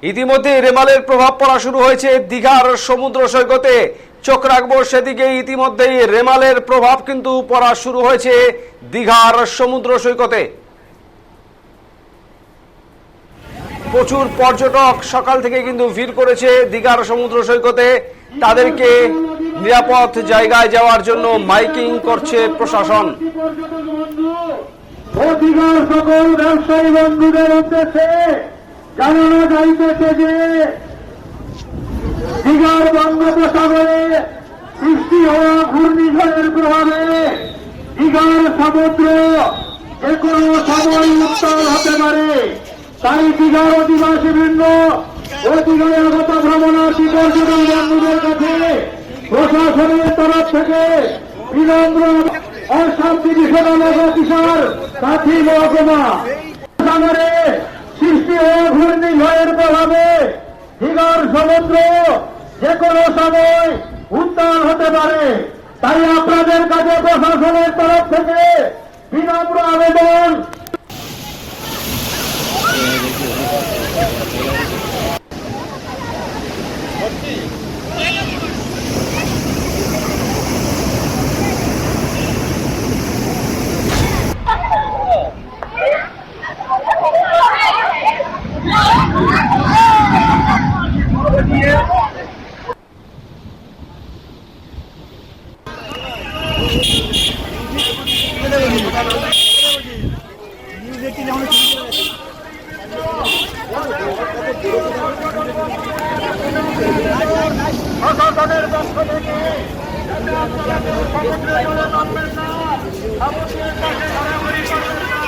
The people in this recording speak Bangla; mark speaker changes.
Speaker 1: ইতিমধ্যে রেমালের প্রভাব পড়া শুরু হয়েছে দীঘার সমুদ্র সৈকতে। চোখ রাখবো সেদিকে। ইতিমধ্যেই রেমালের প্রভাব কিন্তু পড়া শুরু হয়েছে দীঘার সমুদ্র সৈকতে। প্রচুর পর্যটক সকাল থেকে কিন্তু ভিড় করেছে দীঘার সমুদ্র সৈকতে। তাদেরকে নিরাপদ জায়গায় যাওয়ার জন্য মাইকিং করছে প্রশাসন।
Speaker 2: দীঘার সকল ব্যবসায়ী বন্ধুদের উদ্দেশ্যে জানানো যাইতেছে যে দীঘার বঙ্গোপসাগরে সৃষ্টি হওয়া ঘূর্ণিঝড়ের প্রভাবে দীঘার সমুদ্র যে কোনো সময় উত্তাল হতে পারে। তাই দীঘার অধিবাসীবৃন্দ ও দীঘায় আগত ভ্রমণার্থী পর্যটক বন্ধুদের কাছে প্রশাসনের তরফ থেকে বিনম্র অশান্তি নিষেধাজ্ঞা অফিসার সাথী মহকুমা সাগরে সৃষ্টি হওয়া ঘূর্ণিঝড়ের প্রভাবে দীঘার সমুদ্র যে কোনো সময় উত্তাল হতে পারে। তাই আপনাদের কাছে প্রশাসনের তরফ থেকে বিনম্র আবেদন, প্রশাসনের পক্ষ থেকে সমুদ্রে জলে নামবেন না, সমুদ্রের কাছে ঘোরাঘুরি করবেন না।